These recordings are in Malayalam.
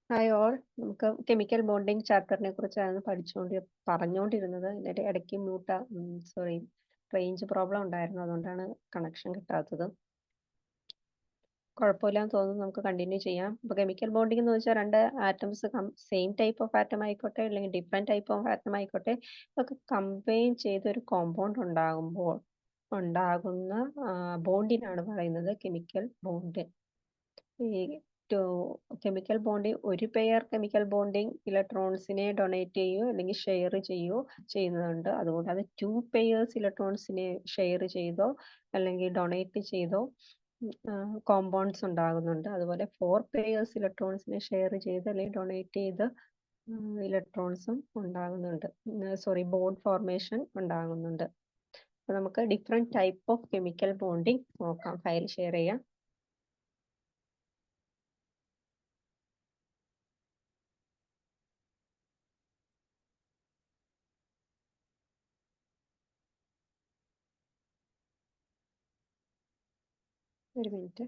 ഹായ് ഓൾ, നമുക്ക് കെമിക്കൽ ബോണ്ടിങ് ചാപ്റ്ററിനെ കുറിച്ചാണ് പറഞ്ഞുകൊണ്ടിരുന്നത്. ഇതിന്റെ ഇടയ്ക്ക് റേഞ്ച് പ്രോബ്ലം ഉണ്ടായിരുന്നു, അതുകൊണ്ടാണ് കണക്ഷൻ കിട്ടാത്തത്. കുഴപ്പമില്ലാന്ന് തോന്നുന്നു, നമുക്ക് കണ്ടിന്യൂ ചെയ്യാം. ഇപ്പൊ കെമിക്കൽ ബോണ്ടിങ് എന്ന് വെച്ചാൽ രണ്ട് atoms same type of atom ആയിക്കോട്ടെ അല്ലെങ്കിൽ ഡിഫറെന്റ് ടൈപ്പ് ഓഫ് ആറ്റം ആയിക്കോട്ടെ, ഇതൊക്കെ കമ്പൈൻ ചെയ്ത് ഒരു കോമ്പൗണ്ട് ഉണ്ടാകുമ്പോൾ ഉണ്ടാകുന്ന ബോണ്ടിനാണ് പറയുന്നത് കെമിക്കൽ ബോണ്ട്. ഈ കെമിക്കൽ ബോണ്ടിങ് ഒരു പെയർ കെമിക്കൽ ബോണ്ടിങ് ഇലക്ട്രോൺസിനെ ഡൊണേറ്റ് ചെയ്യുകയോ അല്ലെങ്കിൽ ഷെയർ ചെയ്യുകയോ ചെയ്യുന്നുണ്ട്. അതുകൊണ്ട് അത് 2 പെയേഴ്സ് ഇലക്ട്രോൺസിനെ ഷെയർ ചെയ്തോ അല്ലെങ്കിൽ ഡൊണേറ്റ് ചെയ്തോ കോമ്പൗണ്ട്സ് ഉണ്ടാകുന്നുണ്ട്. അതുപോലെ 4 പെയേഴ്സ് ഇലക്ട്രോൺസിനെ ഷെയർ ചെയ്ത് അല്ലെങ്കിൽ ഡൊണേറ്റ് ചെയ്ത് ഇലക്ട്രോൺസും ഉണ്ടാകുന്നുണ്ട്. ബോണ്ട് ഫോർമേഷൻ ഉണ്ടാകുന്നുണ്ട്. അപ്പൊ നമുക്ക് different type of chemical bonding നോക്കാം. ഫയൽ ഷെയർ ചെയ്യാം. ഒരു മിനിറ്റ്.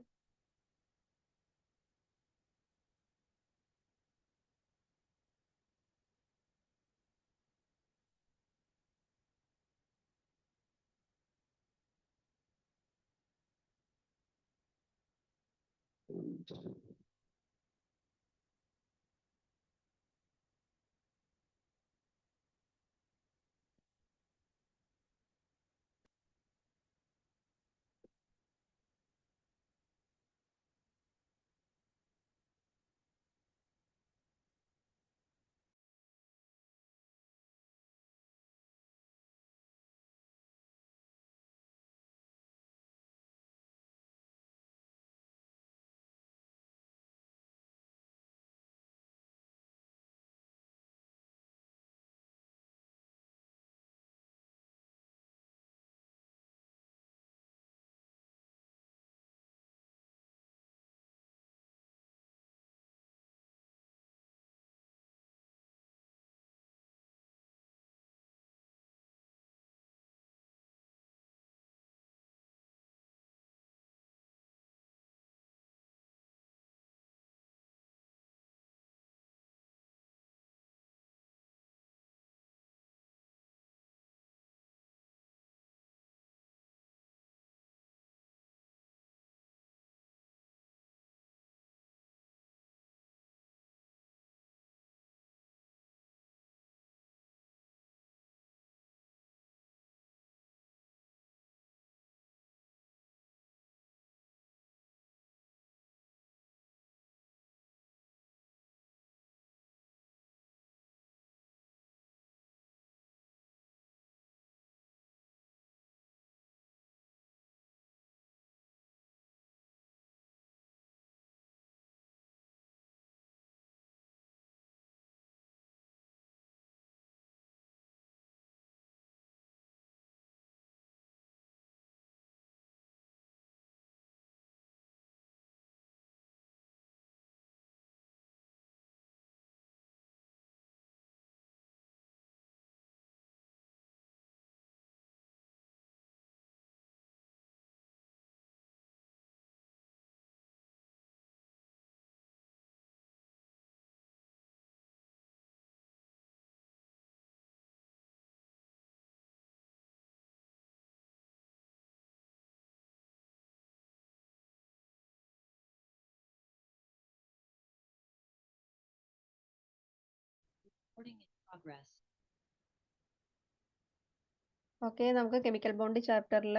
ഓക്കെ, നമുക്ക് കെമിക്കൽ ബോണ്ട് ചാപ്റ്ററിൽ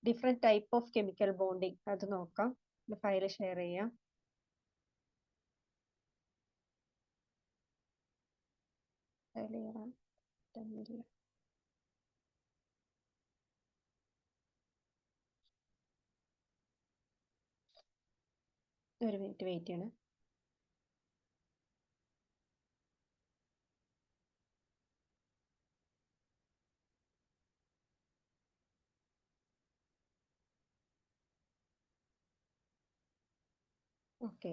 different type of chemical bonding അത് നോക്കാം. ഫയൽ ഷെയർ ചെയ്യാം. ഫയൽ ചെയ്യാം. ഒരു മിനിറ്റ് വെയിറ്റ് ചെയ്യണം. ഓക്കെ,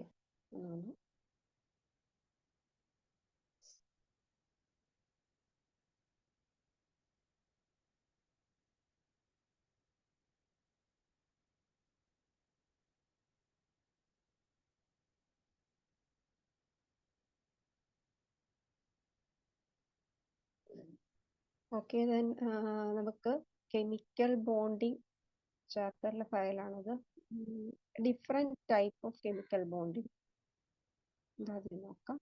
ഓക്കെ, ദെൻ നമുക്ക് കെമിക്കൽ ബോണ്ടിങ് ചാപ്റ്ററിലെ ഫയലാണത്. Different type of chemical bonding എന്താ നോക്കാം.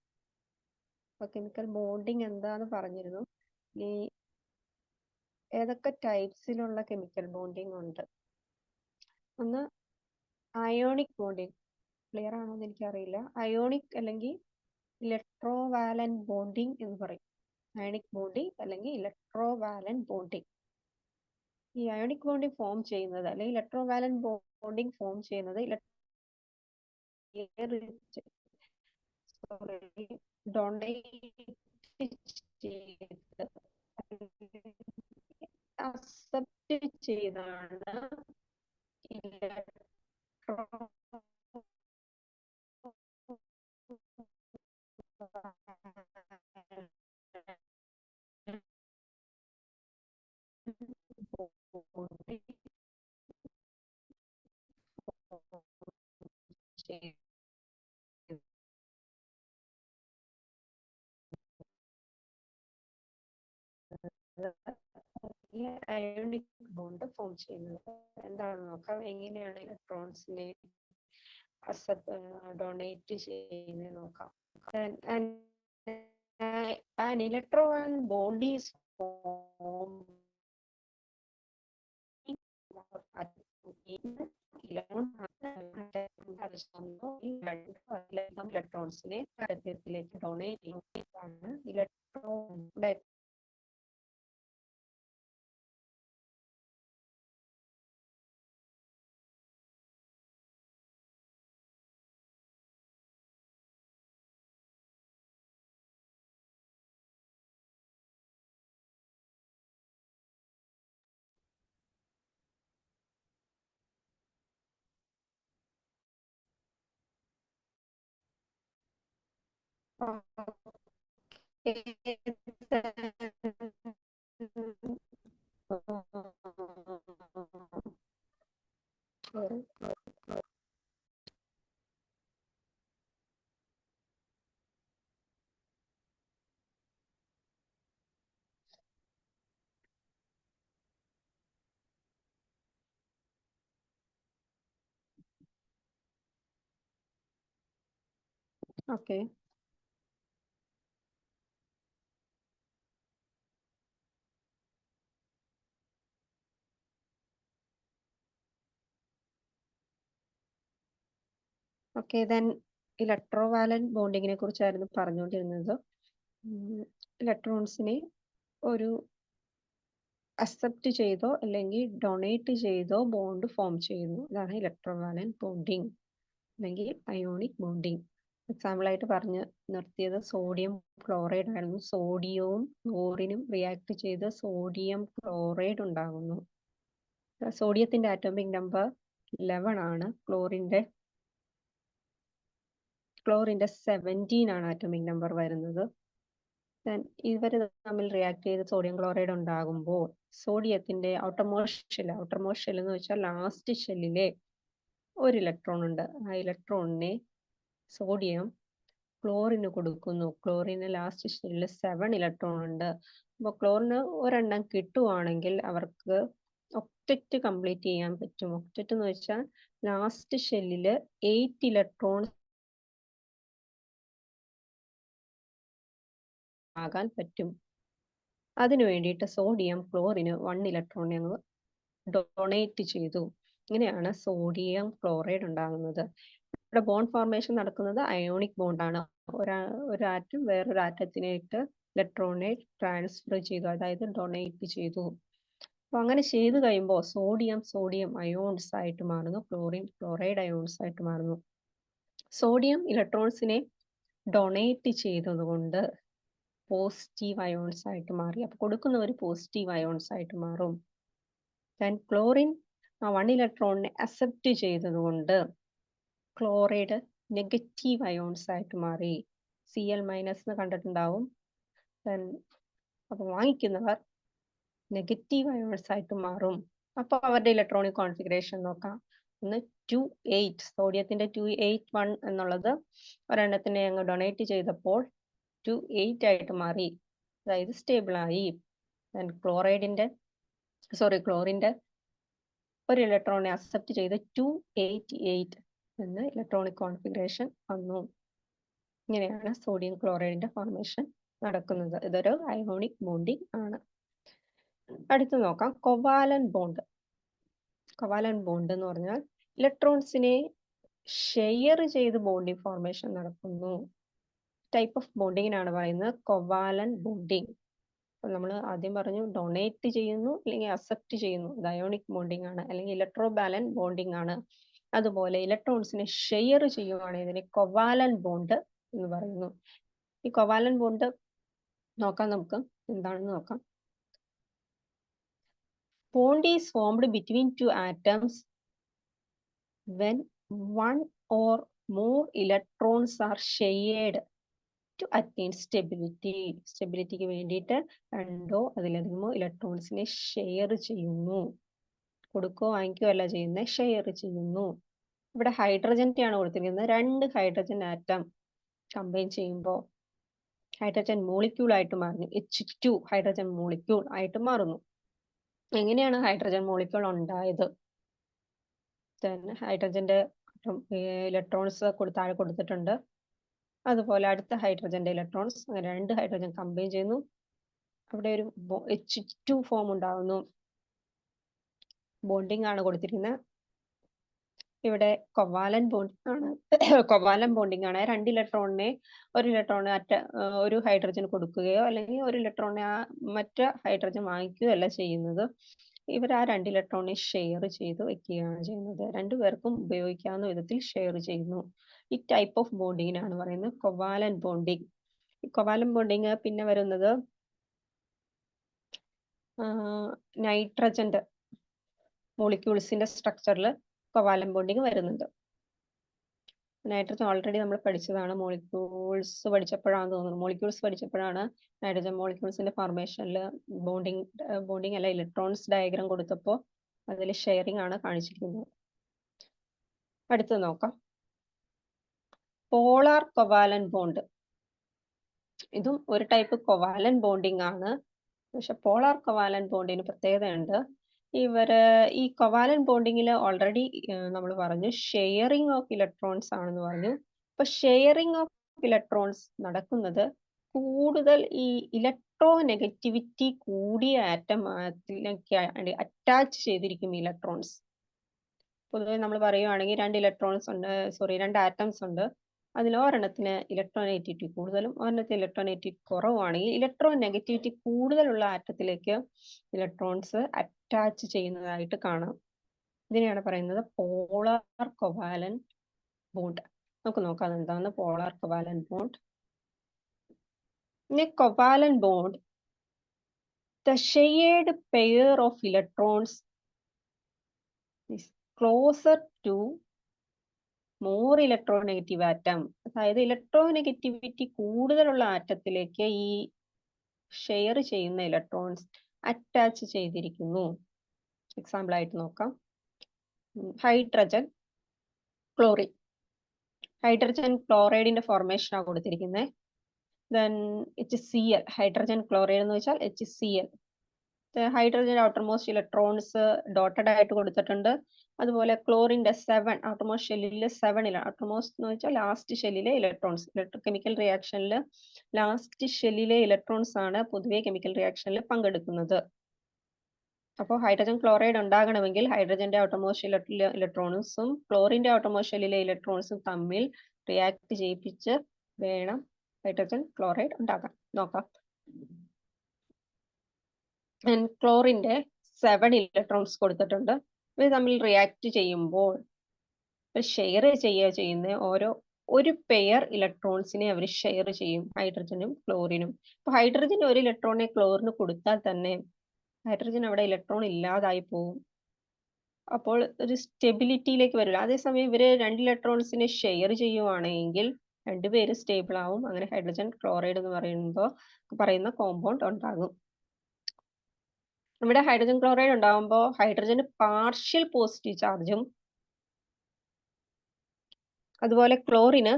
അപ്പൊ കെമിക്കൽ ബോണ്ടിങ് എന്താന്ന് പറഞ്ഞിരുന്നു. ഈ ഏതൊക്കെ ടൈപ്സിലുള്ള കെമിക്കൽ ബോണ്ടിങ് ഉണ്ട്? ഒന്ന് അയോണിക് ബോണ്ടിങ്, ക്ലിയർ ആണോ എന്ന് എനിക്കറിയില്ല. അയോണിക് അല്ലെങ്കിൽ ഇലക്ട്രോവാലന്റ് ബോണ്ടിങ് എന്ന് പറയും. അയോണിക് ബോണ്ടിങ് അല്ലെങ്കിൽ ഇലക്ട്രോവാലന്റ് ബോണ്ടിങ്. ഈ അയോണിക് ബോണ്ടിങ് ഫോം ചെയ്യുന്നത് അല്ലെങ്കിൽ ഇലക്ട്രോവാലന്റ് ബോണ്ടിങ് ഫോം ചെയ്യുന്നത് അക്സെപ്റ്റ് ചെയ്താണ് ഇലക്ട്രോ അയോണിക് ബോണ്ട് ഫോം ചെയ്യുന്നത്. എന്താണെന്ന് നോക്കാം. എങ്ങനെയാണ് ഇലക്ട്രോൺസിനെ ഡൊണേറ്റ് ചെയ്യുന്നത് നോക്കാം. An electron bond is formed ഇലക്ട്രോൺസിനെ ലേക്ക് ഡൊണേറ്റ് ചെയ്യുന്നതാണ് electron. Okay. Okay, then electrovalent ബോണ്ടിങ്ങിനെ കുറിച്ചായിരുന്നു പറഞ്ഞുകൊണ്ടിരുന്നത്. ഇലക്ട്രോൺസിനെ ഒരു അക്സെപ്റ്റ് ചെയ്തോ അല്ലെങ്കിൽ ഡൊണേറ്റ് ചെയ്തോ ബോണ്ട് ഫോം ചെയ്യുന്നു. ഇതാണ് ഇലക്ട്രോവാലന്റ് ബോണ്ടിങ് അല്ലെങ്കിൽ അയോണിക് ബോണ്ടിങ്. എക്സാമ്പിൾ ആയിട്ട് പറഞ്ഞ് നിർത്തിയത് സോഡിയം ക്ലോറൈഡ് ആയിരുന്നു. സോഡിയവും ക്ലോറിനും റിയാക്ട് ചെയ്ത് സോഡിയം ക്ലോറൈഡ് ഉണ്ടാകുന്നു. സോഡിയത്തിന്റെ ആറ്റോമിക് നമ്പർ 11 ആണ്. ക്ലോറിന്റെ 17 ആണ് ആറ്റോമിക് നമ്പർ വരുന്നത്. ഇവർ തമ്മിൽ റിയാക്ട് ചെയ്ത് സോഡിയം ക്ലോറൈഡ് ഉണ്ടാകുമ്പോൾ സോഡിയത്തിന്റെ ഔട്ടർമോസ്റ്റ് ഷെൽ എന്ന് വെച്ചാൽ ലാസ്റ്റ് ഷെല്ലിലെ ഒരു ഇലക്ട്രോൺ ഉണ്ട്. ആ ഇലക്ട്രോണിനെ സോഡിയം ക്ലോറിന് കൊടുക്കുന്നു. ക്ലോറിന് ലാസ്റ്റ് ഷെല്ലിൽ 7 ഇലക്ട്രോൺ ഉണ്ട്. അപ്പോൾ ക്ലോറിന് ഒരെണ്ണം കിട്ടുവാണെങ്കിൽ അവർക്ക് ഒക്ടറ്റ് കംപ്ലീറ്റ് ചെയ്യാൻ പറ്റും. ഒക്ടറ്റ് എന്ന് വെച്ചാൽ ലാസ്റ്റ് ഷെല്ലിൽ 8 ഇലക്ട്രോൺ ആകാൻ പറ്റും. അതിനു വേണ്ടിയിട്ട് സോഡിയം ക്ലോറിന് 1 ഇലക്ട്രോണിനെ അങ്ങ് ഡൊണേറ്റ് ചെയ്തു. ഇങ്ങനെയാണ് സോഡിയം ക്ലോറൈഡ് ഉണ്ടാകുന്നത്. ഇവിടെ ബോണ്ട് ഫോർമേഷൻ നടക്കുന്നത് അയോണിക് ബോണ്ടാണ്. ഒരു ആറ്റം വേറൊരു ആറ്റത്തിലേക്ക് ഇലക്ട്രോണിനെ ട്രാൻസ്ഫർ ചെയ്തു, അതായത് ഡൊണേറ്റ് ചെയ്തു. അപ്പൊ അങ്ങനെ ചെയ്തു കഴിയുമ്പോൾ സോഡിയം അയോൺസ് ആയിട്ട് മാറുന്നു, ക്ലോറിൻ ക്ലോറൈഡ് അയോൺസ് ആയിട്ട് മാറുന്നു. സോഡിയം ഇലക്ട്രോൺസിനെ ഡൊണേറ്റ് ചെയ്തതുകൊണ്ട് പോസിറ്റീവ് അയോൺസ് ആയിട്ട് മാറി. അപ്പൊ കൊടുക്കുന്നവർ പോസിറ്റീവ് അയോൺസ് ആയിട്ട് മാറും. ക്ലോറിൻ ആ 1 ഇലക്ട്രോണിനെ അക്സെപ്റ്റ് ചെയ്തതുകൊണ്ട് ക്ലോറൈഡ് നെഗറ്റീവ് അയോൺസ് ആയിട്ട് മാറി. Cl- എന്ന് കണ്ടിട്ടുണ്ടാവും. അപ്പൊ വാങ്ങിക്കുന്നവർ നെഗറ്റീവ് അയോൺസ് ആയിട്ട് മാറും. അപ്പൊ അവരുടെ ഇലക്ട്രോണിക് കോൺഫിഗറേഷൻ നോക്കാം. ഒന്ന് 2,8 സോഡിയത്തിന്റെ 2,8,1 എന്നുള്ളത് ഒരെണ്ണത്തിനെ അങ്ങ് ഡൊണേറ്റ് ചെയ്തപ്പോൾ 2,8 ആയിട്ട് മാറി, അതായത് സ്റ്റേബിൾ ആയി. ക്ലോറിന്റെ ഒരു ഇലക്ട്രോണിനെ അക്സെപ്റ്റ് ചെയ്ത് 288 എന്ന ഇലക്ട്രോണിക് കോൺഫിഗറേഷൻ വന്നു. ഇങ്ങനെയാണ് സോഡിയം ക്ലോറൈഡിന്റെ ഫോർമേഷൻ നടക്കുന്നത്. ഇതൊരു അയോണിക് ബോണ്ടിങ് ആണ്. അടുത്ത് നോക്കാം കൊവാലന്റ് ബോണ്ട്. കൊവാലന്റ് ബോണ്ട് എന്ന് പറഞ്ഞാൽ ഇലക്ട്രോൺസിനെ ഷെയർ ചെയ്ത് ബോണ്ടിങ് ഫോർമേഷൻ നടക്കുന്നു. ടൈപ്പ് ഓഫ് ബോണ്ടിങ്ങിനാണ് പറയുന്നത് കൊവാലന്റ് ബോണ്ടിങ്. നമ്മൾ ആദ്യം പറഞ്ഞു ഡൊണേറ്റ് ചെയ്യുന്നു അല്ലെങ്കിൽ അക്സെപ്റ്റ് ചെയ്യുന്നു, അയോണിക് ബോണ്ടിങ് ആണ്, അല്ലെങ്കിൽ ഇലക്ട്രോ ബാലന്റ് ബോണ്ടിങ് ആണ്. അതുപോലെ ഇലക്ട്രോൺസിനെ ഷെയർ ചെയ്യുവാണ് ഇതിനെ കൊവാലന്റ് ബോണ്ട് എന്ന് പറയുന്നു. ഈ കൊവാലന്റ് ബോണ്ട് നോക്കാം, നമുക്ക് എന്താണെന്ന് നോക്കാം. Bond is formed between two atoms when one or more electrons are shared to attain stability. സ്റ്റെബിലിറ്റിക്ക് വേണ്ടിയിട്ട് രണ്ടോ അതിലധികമോ ഇലക്ട്രോൺസിനെ ഷെയർ ചെയ്യുന്നു. കൊടുക്കോ വാങ്ങിക്കോ അല്ല ചെയ്യുന്നത്, ഷെയർ ചെയ്യുന്നു. ഇവിടെ ഹൈഡ്രജന്റെ ആണ് കൊടുത്തിരിക്കുന്നത്. 2 ഹൈഡ്രജൻ ആറ്റം കമ്പൈൻ ചെയ്യുമ്പോൾ ഹൈഡ്രജൻ മോളിക്യൂൾ ആയിട്ട് മാറുന്നു. H2 ഹൈഡ്രജൻ മോളിക്യൂൾ ആയിട്ട് മാറുന്നു. എങ്ങനെയാണ് ഹൈഡ്രജൻ മോളിക്യൂൾ ഉണ്ടായത്? ഹൈഡ്രജന്റെ ഇലക്ട്രോൺസ് താഴെ കൊടുത്തിട്ടുണ്ട്. അതുപോലെ അടുത്ത ഹൈഡ്രജന്റെ ഇലക്ട്രോൺസ്, അങ്ങനെ 2 ഹൈഡ്രജൻ കമ്പൈൻ ചെയ്യുന്നു. അവിടെ ഒരു H2 ഫോം ഉണ്ടാകുന്നു. ബോണ്ടിങ് ആണ് കൊടുത്തിരിക്കുന്നത്. ഇവിടെ കൊവാലന്റ് ബോണ്ടിങ് ആണ്. കൊവാലന്റ് ബോണ്ടിങ് ആണ്. 2 ഇലക്ട്രോണിനെ ഒരു ഹൈഡ്രജൻ കൊടുക്കുകയോ അല്ലെങ്കിൽ ഒരു ഇലക്ട്രോണിനെ മറ്റു ഹൈഡ്രജൻ വാങ്ങിക്കുകയോ അല്ല ചെയ്യുന്നത്. ഇവർ ആ 2 ഇലക്ട്രോണിനെ ഷെയർ ചെയ്ത് വെക്കുകയാണ് ചെയ്യുന്നത്. 2 പേർക്കും ഉപയോഗിക്കാവുന്ന വിധത്തിൽ ഷെയർ ചെയ്യുന്നു. ഈ ടൈപ്പ് ഓഫ് ബോണ്ടിങ്ങിനാണ് പറയുന്നത് കൊവാലന്റ് ബോണ്ടിങ്. കൊവാലന്റ് ബോണ്ടിങ് പിന്നെ വരുന്നത് നൈട്രജന്റെ മോളിക്യൂൾസിന്റെ സ്ട്രക്ചറിൽ കൊവാലന്റ് ബോണ്ടിങ് വരുന്നുണ്ട്. നൈട്രജൻ ഓൾറെഡി നമ്മൾ പഠിച്ചതാണ്. മോളിക്യൂൾസ് പഠിച്ചപ്പോഴാണ് നൈട്രജൻ മോളിക്യൂൾസിന്റെ ഫോർമേഷനിൽ ബോണ്ടിങ് അല്ല ഇലക്ട്രോൺസ് ഡയഗ്രാം കൊടുത്തപ്പോൾ അതിൽ ഷെയറിംഗ് ആണ് കാണിച്ചിരിക്കുന്നത്. അടുത്ത് നോക്കാം പോളാർ കൊവാലന്റ് ബോണ്ട്. ഇതും ഒരു ടൈപ്പ് കൊവാലന്റ് ബോണ്ടിങ് ആണ്. പക്ഷെ പോളാർ കൊവാലന്റ് ബോണ്ടിന് പ്രത്യേകതയുണ്ട്. ഈ കൊവാലന്റ് ബോണ്ടിങ്ങിൽ ഓൾറെഡി നമ്മൾ പറഞ്ഞു ഷെയറിംഗ് ഓഫ് ഇലക്ട്രോൺസ് ആണെന്ന് പറഞ്ഞു. അപ്പൊ ഷെയറിംഗ് ഓഫ് ഇലക്ട്രോൺസ് നടക്കുന്നത് കൂടുതൽ ഈ ഇലക്ട്രോ നെഗറ്റിവിറ്റി കൂടിയ ആറ്റത്തിലേക്ക് അറ്റാച്ച് ചെയ്തിരിക്കും ഇലക്ട്രോൺസ്. പൊതുവെ നമ്മൾ പറയുവാണെങ്കിൽ 2 ആറ്റംസ് ഉണ്ട്. അതിൽ ഒരെണ്ണത്തിന് ഇലക്ട്രോനെഗറ്റിവിറ്റി കൂടുതലും ഒരെണ്ണത്തിന് ഇലക്ട്രോനെഗറ്റിവിറ്റി കുറവാണെങ്കിൽ ഇലക്ട്രോ നെഗറ്റിവിറ്റി കൂടുതലുള്ള ആറ്റത്തിലേക്ക് ഇലക്ട്രോൺസ് അറ്റാച്ച് ചെയ്യുന്നതായിട്ട് കാണാം. ഇതിനെയാണ് പറയുന്നത് പോളാർ കൊവാലന്റ് ബോണ്ട്. നമുക്ക് നോക്കാം എന്താണ് polar covalent bond. In a covalent bond, the shared pair of electrons is closer to more electronegative atom. അതായത് ഇലക്ട്രോനെഗറ്റിവിറ്റി കൂടുതലുള്ള ആറ്റത്തിലേക്ക് ഈ ഷെയർ ചെയ്യുന്ന ഇലക്ട്രോൺസ് അറ്റാച്ച് ചെയ്തിരിക്കുന്നു. എക്സാമ്പിൾ ആയിട്ട് നോക്കാം. Hydrogen chlorine. ഹൈഡ്രജൻ ക്ലോറൈഡിന്റെ ഫോർമേഷൻ ആണ് കൊടുത്തിരിക്കുന്നത്. Then HCl, ഹൈഡ്രജൻ ക്ലോറൈഡ് എന്ന് വെച്ചാൽ HCl. Hydrogen outermost electrons dotted ആയിട്ട് കൊടുത്തിട്ടുണ്ട്. അതുപോലെ ക്ലോറിന്റെ 7 ഔട്ടർമോസ്റ്റ് ഷെല്ലിൽ 7 ഔട്ടർമോസ്റ്റ് എന്ന് വെച്ചാൽ ലാസ്റ്റ് ഷെല്ലിലെ ഇലക്ട്രോൺസ്. കെമിക്കൽ റിയാക്ഷനിൽ ലാസ്റ്റ് ഷെല്ലിലെ ഇലക്ട്രോൺസ് ആണ് പൊതുവെ കെമിക്കൽ റിയാക്ഷനിൽ പങ്കെടുക്കുന്നത്. അപ്പോൾ ഹൈഡ്രജൻ ക്ലോറൈഡ് ഉണ്ടാകണമെങ്കിൽ ഹൈഡ്രജന്റെ ഔട്ടർമോസ്റ്റ് ഇലക്ട്രോൺസും ക്ലോറിന്റെ ഔട്ടർമോസ്റ്റ് ഷെല്ലിലെ ഇലക്ട്രോൺസും തമ്മിൽ റിയാക്ട് ചെയ്യിപ്പിച്ച് വേണം ഹൈഡ്രജൻ ക്ലോറൈഡ് ഉണ്ടാക്കാം. നോക്കാം. ക്ലോറിന്റെ 7 ഇലക്ട്രോൺസ് കൊടുത്തിട്ടുണ്ട്. ഇത് തമ്മിൽ റിയാക്ട് ചെയ്യുമ്പോൾ ഷെയർ ചെയ്യുന്ന ഒരു പെയർ ഇലക്ട്രോൺസിനെ അവർ ഷെയർ ചെയ്യും, ഹൈഡ്രജനും ക്ലോറിനും. അപ്പൊ ഹൈഡ്രജൻ ഒരു ഇലക്ട്രോണിനെ ക്ലോറിന് കൊടുത്താൽ തന്നെ ഹൈഡ്രജൻ അവിടെ ഇലക്ട്രോൺ ഇല്ലാതായി പോകും. അപ്പോൾ ഒരു സ്റ്റെബിലിറ്റിയിലേക്ക് വരില്ല. അതേസമയം ഇവര് 2 ഇലക്ട്രോൺസിനെ ഷെയർ ചെയ്യുവാണെങ്കിൽ 2 പേര് സ്റ്റേബിൾ ആവും. അങ്ങനെ ഹൈഡ്രജൻ ക്ലോറൈഡ് എന്ന് പറയുന്ന കോമ്പൗണ്ട് ഉണ്ടാകും. ഇവിടെ ഹൈഡ്രജൻ ക്ലോറൈഡ് ഉണ്ടാകുമ്പോൾ ഹൈഡ്രജന് പാർഷ്യൽ പോസിറ്റീവ് ചാർജും അതുപോലെ ക്ലോറിന്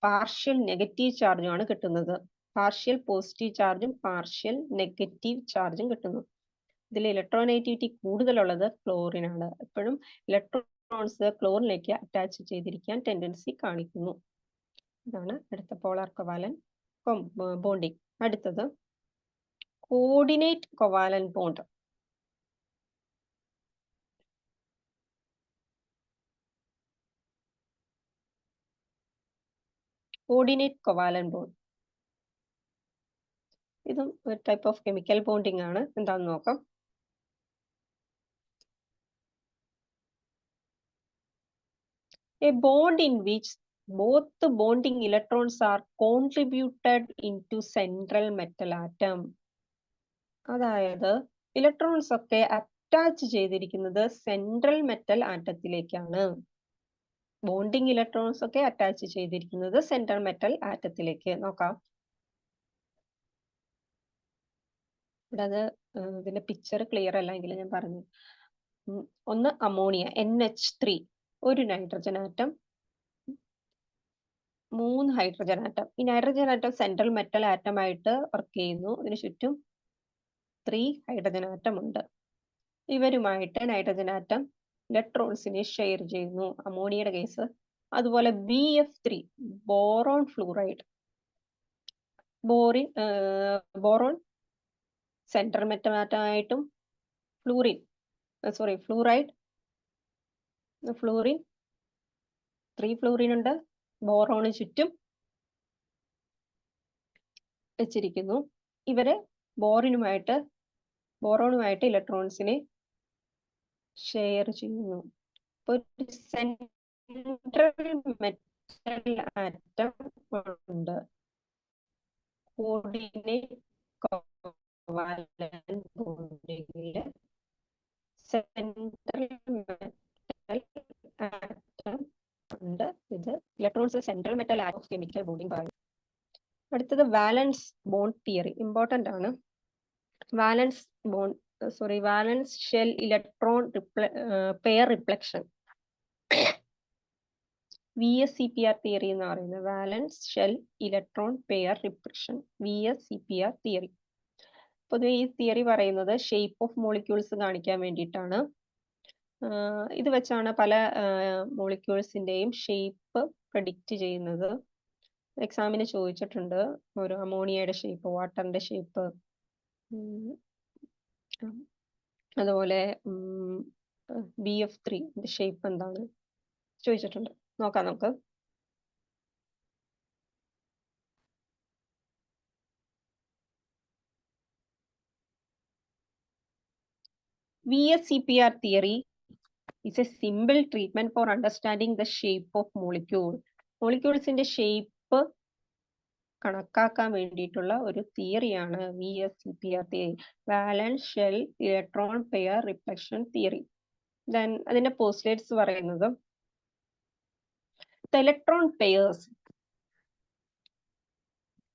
പാർഷ്യൽ നെഗറ്റീവ് ചാർജുമാണ് കിട്ടുന്നത്. പാർഷ്യൽ പോസിറ്റീവ് ചാർജും പാർഷ്യൽ നെഗറ്റീവ് ചാർജും കിട്ടുന്നു. ഇതിൽ ഇലക്ട്രോനെഗറ്റിവിറ്റി കൂടുതലുള്ളത് ക്ലോറിൻ ആണ്. എപ്പോഴും ഇലക്ട്രോൺസ് ക്ലോറിനിലേക്ക് അറ്റാച്ച് ചെയ്തിരിക്കാൻ ടെൻഡൻസി കാണിക്കുന്നു. ഇതാണ് അടുത്ത പോളാർ കോവാലന്റ് ബോണ്ടിങ്. അടുത്തത് coordinate covalent bond. Coordinate covalent bond ഇതും ഒരു ടൈപ്പ് ഓഫ് കെമിക്കൽ ബോണ്ടിങ് ആണ്. എന്താണെന്ന് നോക്കാം. A bond in which both the bonding electrons are contributed into central metal atom. അതായത് ഇലക്ട്രോൺസ് ഒക്കെ അറ്റാച്ച് ചെയ്തിരിക്കുന്നത് സെൻട്രൽ മെറ്റൽ ആറ്റത്തിലേക്കാണ്. ബോണ്ടിങ് ഇലക്ട്രോൺസ് ഒക്കെ അറ്റാച്ച് ചെയ്തിരിക്കുന്നത് സെൻട്രൽ മെറ്റൽ ആറ്റത്തിലേക്ക്. നോക്കാം. ഇവിടെ അത് ഇതിന്റെ പിക്ചർ ക്ലിയർ അല്ല എങ്കിലും ഞാൻ പറഞ്ഞു. ഒന്ന് അമോണിയ NH3, ഒരു നൈട്രജൻ ആറ്റം, 3 ഹൈഡ്രജൻ ആറ്റം. ഈ nitrogen atom central metal atom ആയിട്ട് വർക്ക് ചെയ്യുന്നു. ഇതിന് ചുറ്റും 3 ഹൈഡ്രജൻ ആറ്റം ഉണ്ട്. ഇവരുമായിട്ട് നൈട്രജൻ ആറ്റം ഇലക്ട്രോൺസിനെ ഷെയർ ചെയ്യുന്നു, അമോണിയയുടെ കേസ്. അതുപോലെ BF3 boron fluoride. Boron central metal atom ആയിട്ടും ഫ്ലൂറൈഡ് 3 ഫ്ലൂറിൻ ഉണ്ട്. ബോറോണ് ചുറ്റും വെച്ചിരിക്കുന്നു. ഇവര് ബോറോണുമായിട്ട് ഇലക്ട്രോൺസിനെ ഷെയർ ചെയ്യുന്നു. സെൻട്രൽ മെറ്റൽ ആറ്റം ഉണ്ട്. കോർഡിനേറ്റ് കോവാലന്റ് ബോണ്ടിങ്ങില് സെൻട്രൽ മെറ്റൽ ആറ്റം ഉണ്ട്. ഇത് electrons central metal atom of chemical bonding പറയും. അടുത്തത് വാലൻസ് ബോണ്ട് തിയറി. ഇമ്പോർട്ടന്റ് ആണ്. വാലൻസ് shell electron pair reflection, VSEPR theory എന്ന് പറയുന്നത്. വാലൻസ് shell electron pair reflection, VSEPR theory. പൊതുവെ ഈ തിയറി പറയുന്നത് ഷേപ്പ് ഓഫ് മോളിക്യൂൾസ് കാണിക്കാൻ വേണ്ടിയിട്ടാണ്. ഇത് വെച്ചാണ് പല മോളിക്യൂൾസിന്റെയും ഷേപ്പ് പ്രഡിക്റ്റ് ചെയ്യുന്നത്. എക്സാമിന് ചോദിച്ചിട്ടുണ്ട്. ഒരു അമോണിയയുടെ ഷേപ്പ്, വാട്ടറിന്റെ ഷേപ്പ്, അതുപോലെ BF3 ഷേപ്പ് എന്താണ് ചോദിച്ചിട്ടുണ്ട്. നോക്കാം നമുക്ക്. VSEPR theory is a simple treatment for understanding the shape of molecule. മോളിക്യൂൾസിന്റെ ഷേപ്പ് കണക്കാക്കാൻ വേണ്ടിയിട്ടുള്ള ഒരു തിയറിയാണ് VSEPR theory, valence shell electron pair reflection theory. Then അതിന്റെ പോസ്റ്റ്ലേറ്റ്സ് പറയുന്നത് the electron pairs,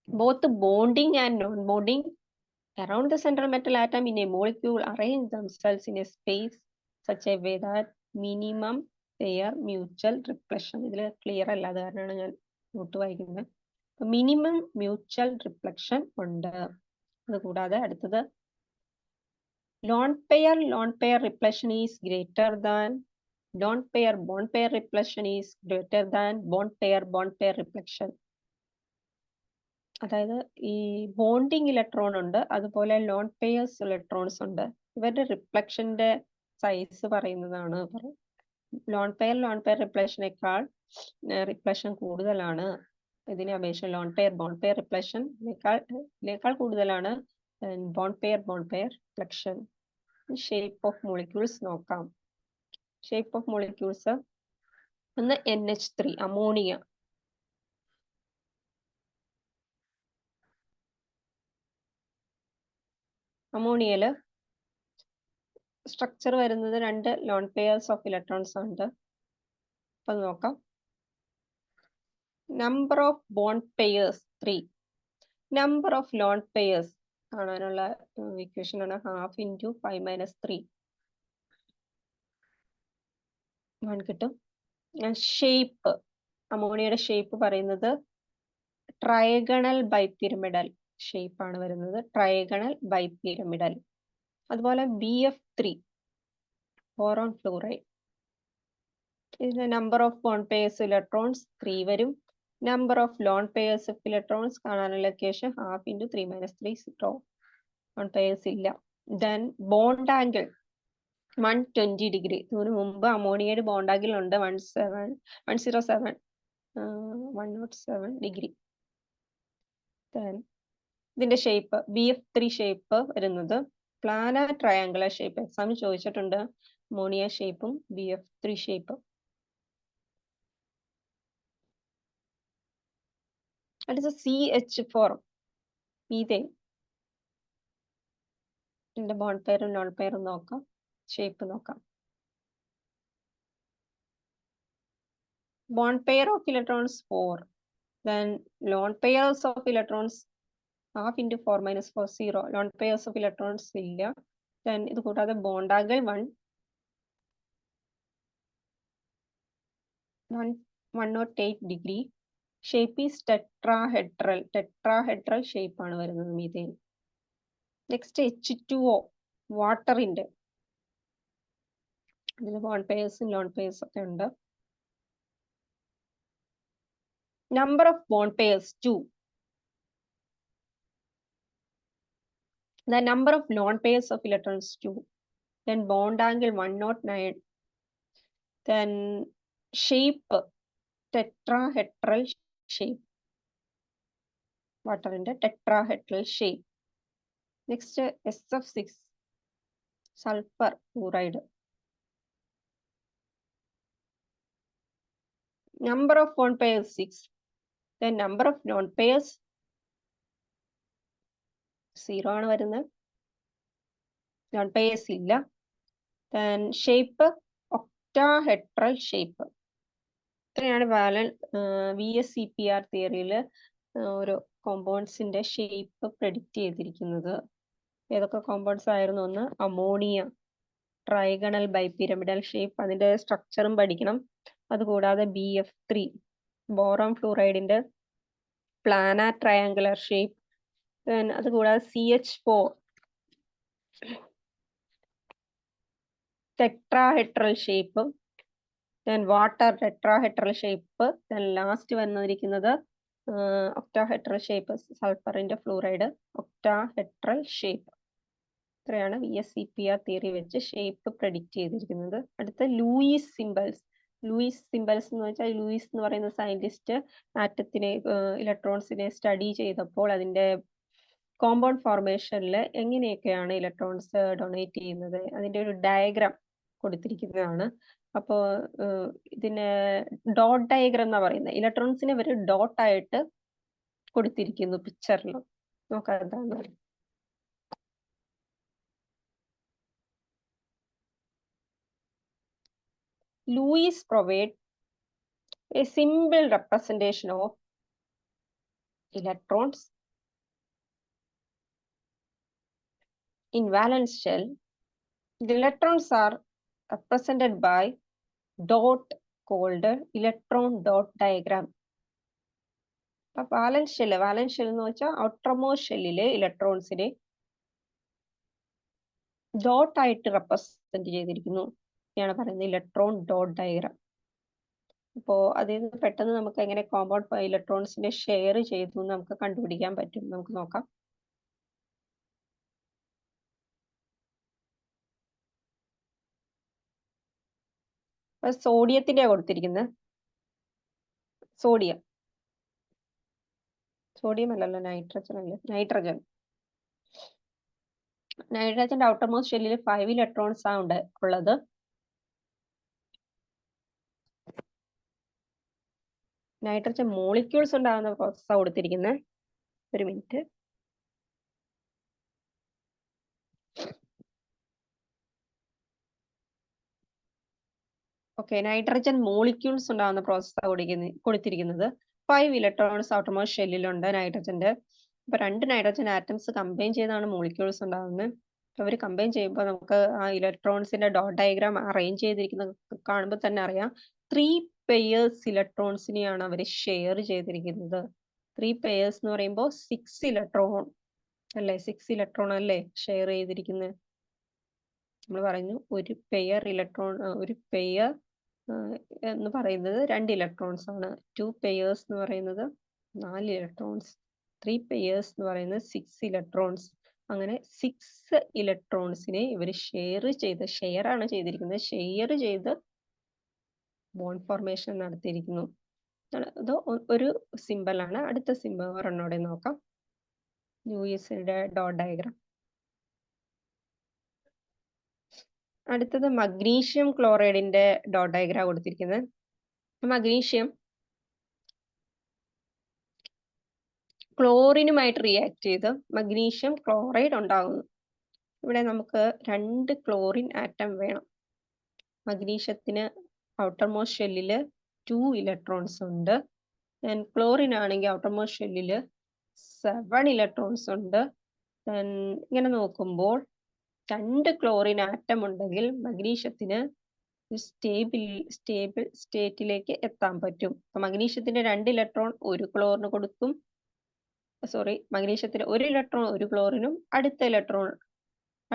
both bonding and non-bonding, around the central metal atom in a molecule arrange themselves in a space such a way that minimum pair mutual repulsion. ഇതിൽ ക്ലിയർ അല്ല, അത് കാരണമാണ് ഞാൻ നോട്ട് വായിക്കുന്നത്. മിനിമം മ്യൂച്വൽ റിഫ്ലക്ഷൻ ഉണ്ട്. അതുകൂടാതെ അടുത്തത് lone pair reflection is greater than bond pair repulsion is greater than bond pair reflection. അതായത് ഈ ബോണ്ടിങ് ഇലക്ട്രോൺ ഉണ്ട്, അതുപോലെ ലോൺ പെയർസ് ഇലക്ട്രോൺസ് ഉണ്ട്. ഇവരുടെ റിഫ്ലക്ഷന്റെ സൈസ് പറയുന്നതാണ്. ലോൺ പെയർ റിഫ്ലക്ഷനേക്കാൾ റിഫ്ലക്ഷൻ കൂടുതലാണ്. ഇതിനെ അപേക്ഷിച്ച് ലോൺ പെയർ ബോണ്ട് പെയർ റിഫ്ലക്ഷനേക്കാൾ കൂടുതലാണ് bond pair reflection. Shape of molecules നോക്കാം. ഷേപ്പ് ഓഫ് മോളിക്യൂൾസ് ഒന്ന് NH3 അമോണിയ. അമോണിയയില് സ്ട്രക്ചർ വരുന്നത് 2 ലോൺ പെയർസ് ഓഫ് ഇലക്ട്രോൺസ് ഉണ്ട്. അപ്പൊ നോക്കാം. Number of bond pairs 3, number of loan pairs കാണാനുള്ള ഇക്വേഷൻ ആണ് 1/2 × 5 - 3 1 കിട്ടും. ഷേപ്പ്, അമോണിയയുടെ ഷേപ്പ് പറയുന്നത് ട്രയഗണൽ ബൈപിരമിഡൽ ഷേപ്പ് ആണ് വരുന്നത്. Trigonal bipyramidal. അതുപോലെ BF3 ബോറോൺ ഫ്ലൂറൈഡ്. ഇതിന്റെ number of bond pairs electrons 3 വരും. Number of loan pairs of electrons കാണാനുള്ള ഇക്വേഷൻ 1/2 × 3 - 3 0. ലോൺ പെയർസ് ഇല്ല. Then bond angle 120 degree. ഇതിനു മുമ്പ് അമോണിയയുടെ ബോണ്ട് ആംഗിൾ ഉണ്ട് 107 ഡിഗ്രി. ഇതിന്റെ ഷേപ്പ് BF3 ഷേപ്പ് വരുന്നത് പ്ലാനർ ട്രയാങ്കുലർ ഷേപ്പ്. എക്സാമിന് ചോദിച്ചിട്ടുണ്ട് അമോണിയ ഷേപ്പും BF3 ഷേപ്പും. അടുത്ത CH4 മീഥേൻ. ഇതിന്റെ ബോണ്ട് പെയറും ലോൺ പെയറും നോക്കാം, ഷേപ്പ് നോക്കാം. Bond pair of electrons 4. Then lone pairs of electrons 1/2 × 4 - 4 0. Lone pairs of electrons ഇല്ല. Then ഇത് കൂടാതെ bond angle 108 degree. Shape is tetrahedral. Tetrahedral shape ആണ് വരുന്നത് മീഥേൻ. Next H2O വാട്ടറിന്റെ. ഇതിൽ bond pairs lone pairs ഒക്കെ ഉണ്ട്. Number of bond pairs 2. The number of lone pairs of electrons 2. Then bond angle 109. Then shape tetrahedral shape. Water in the tetrahedral shape. Next SF6 sulfur fluoride. Number of bond pairs 6. Then number of lone pairs 0 ആണ് വരുന്നത്. lone pairs ഇല്ല. Then shape octahedral shape. ഇത്രയാണ് VSEPR തിയറിയിൽ ഒരു കോമ്പൗണ്ട്സിന്റെ ഷേപ്പ് പ്രെഡിക്റ്റ് ചെയ്തിരിക്കുന്നത്. ഏതൊക്കെ കോമ്പൗണ്ട്സ് ആയിരുന്നു? ഒന്ന് അമോണിയ, ട്രൈഗണൽ ബൈപിരമിഡൽ ഷേപ്പ്, അതിന്റെ സ്ട്രക്ചറും പഠിക്കണം. അതുകൂടാതെ BF3 ബോറോൺ ഫ്ലൂറൈഡിന്റെ പ്ലാനാർ ട്രയാങ്കുലർ ഷേപ്പ്. അതുകൂടാതെ CH4 tetrahedral shape. then water tetrahedral shape. then last വന്നിരിക്കുന്നത് octahedral shape, സൾഫറിന്റെ ഫ്ലൂറൈഡ് octahedral shape. ഇത്രയാണ് VSEPR തിയറി വെച്ച് ഷേപ്പ് പ്രെഡിക്റ്റ് ചെയ്തിരിക്കുന്നത്. അടുത്ത ലൂയിസ് സിംബൽസ്. ലൂയിസ് സിംബൽസ് എന്ന് വെച്ചാൽ ലൂയിസ് എന്ന് പറയുന്ന സയന്റിസ്റ്റ് ആറ്റത്തിനെ ഇലക്ട്രോൺസിനെ സ്റ്റഡി ചെയ്തപ്പോൾ അതിന്റെ കോമ്പൗണ്ട് ഫോർമേഷനിൽ എങ്ങനെയൊക്കെയാണ് ഇലക്ട്രോൺസ് ഡൊണേറ്റ് ചെയ്യുന്നത് അതിന്റെ ഒരു ഡയഗ്രാം കൊടുത്തിരിക്കുന്നതാണ്. അപ്പോ ഇതിന് ഡോട്ട് ഡയഗ്രാം എന്നാ പറയുന്നത്. ഇലക്ട്രോൺസിനെ ഇവർ ഡോട്ട് ആയിട്ട് കൊടുത്തിരിക്കുന്നു പിക്ചറിൽ. നോക്കാം എന്താണ്. Lewis provide a simple representation of electrons in valence shell. The electrons are represented by dot called electron dot diagram. valence shell എന്ന് വെച്ചാൽ outermost ഷെല്ലിലെ ഇലക്ട്രോൺസിനെ ഡോട്ട് ആയിട്ട് റെപ്രസെന്റ് ചെയ്തിരിക്കുന്നു. ാണ് പറയുന്നത് ഇലക്ട്രോൺ ഡോട്ട് ഡയഗ്രാം. അപ്പോ അതിൽ നിന്ന് പെട്ടെന്ന് നമുക്ക് എങ്ങനെ കോമ്പൗണ്ട് ഇലക്ട്രോൺസിനെ ഷെയർ ചെയ്തു എന്ന് നമുക്ക് കണ്ടുപിടിക്കാൻ പറ്റും. നമുക്ക് നോക്കാം. സോഡിയത്തിന്റെ കൊടുത്തിരിക്കുന്നത്. സോഡിയം അല്ലല്ലോ, നൈട്രജൻ അല്ലേ? നൈട്രജന്റെ ഔട്ടർമോസ്റ്റ് ഷെല്ലിൽ 5 ഇലക്ട്രോൺസ് ആണ് ഉള്ളത്. നൈട്രജൻ മോളിക്യൂൾസ് ഉണ്ടാകുന്ന പ്രോസസ്സാണ് കൊടുത്തിരിക്കുന്നത്. ഒരു മിനിറ്റ്. ഓക്കെ, നൈട്രജൻ മോളിക്യൂൾസ് ഉണ്ടാകുന്ന പ്രോസസ്സാണ് കൊടുത്തിരിക്കുന്നത്. 5 ഇലക്ട്രോൺസ് ഔട്ടർമോസ്റ്റ് ഷെല്ലിലുണ്ട് നൈട്രജന്റെ. അപ്പൊ 2 നൈട്രജൻ ആറ്റംസ് കമ്പൈൻ ചെയ്താണ് മോളിക്യൂൾസ് ഉണ്ടാകുന്നത്. അവർ കമ്പൈൻ ചെയ്യുമ്പോൾ നമുക്ക് ആ ഇലക്ട്രോൺസിന്റെ ഡോട്ട് ഡയഗ്രാം അറേഞ്ച് ചെയ്തിരിക്കുന്നത് കാണുമ്പോൾ തന്നെ അറിയാം. 3 പെയേഴ്സ് ഇലക്ട്രോൺസിനെയാണ് അവർ ഷെയർ ചെയ്തിരിക്കുന്നത്. 3 pairs എന്ന് പറയുമ്പോൾ 6 ഇലക്ട്രോൺ അല്ലേ, 6 ഇലക്ട്രോൺ അല്ലേ ഷെയർ ചെയ്തിരിക്കുന്നത്. നമ്മൾ പറഞ്ഞു ഒരു പെയർ ഇലക്ട്രോൺ, ഒരു പെയർ എന്ന് പറയുന്നത് 2 ഇലക്ട്രോൺസ് ആണ്. 2 pairs എന്ന് പറയുന്നത് 4 ഇലക്ട്രോൺസ്. 3 pairs എന്ന് പറയുന്നത് 6 ഇലക്ട്രോൺസ്. അങ്ങനെ 6 ഇലക്ട്രോൺസിനെ ഇവർ ഷെയർ ആണ് ചെയ്തിരിക്കുന്നത്. ഷെയർ ചെയ്ത് ബോണ്ട് ഫോർമേഷൻ നടത്തിയിരിക്കുന്നു. അത് ഒരു സിമ്പിൾ ആണ്. അടുത്ത സിമ്പിൾ ഒരെണ്ണോടെ നോക്കാം. ലൂയിസിന്റെ ഡോട്ട് ഡയഗ്രാം. അടുത്തത് മഗ്നീഷ്യം ക്ലോറൈഡിന്റെ ഡോട്ട് ഡയഗ്രാം കൊടുത്തിരിക്കുന്നത്. മഗ്നീഷ്യം ക്ലോറിനുമായിട്ട് റിയാക്ട് ചെയ്ത് മഗ്നീഷ്യം ക്ലോറൈഡ് ഉണ്ടാകുന്നു. ഇവിടെ നമുക്ക് 2 ക്ലോറിൻ ആറ്റം വേണം. മഗ്നീഷ്യത്തിന് ഔട്ടർ മോസ്റ്റ് ഷെല്ലിൽ 2 ഇലക്ട്രോൺസ് ഉണ്ട്. ക്ലോറിൻ ആണെങ്കിൽ ഔട്ടർ മോസ്റ്റ് ഷെല്ലിൽ 7 ഇലക്ട്രോൺസ് ഉണ്ട്. ഇങ്ങനെ നോക്കുമ്പോൾ 2 ക്ലോറിൻ ആറ്റം ഉണ്ടെങ്കിൽ മഗ്നീഷ്യത്തിന് സ്റ്റേബിൾ സ്റ്റേറ്റിലേക്ക് എത്താൻ പറ്റും. മഗ്നീഷ്യത്തിന്റെ 2 ഇലക്ട്രോൺ ഒരു ക്ലോറിന് കൊടുക്കും. മഗ്നീഷ്യത്തിന് 1 ഇലക്ട്രോൺ ഒരു ക്ലോറിനും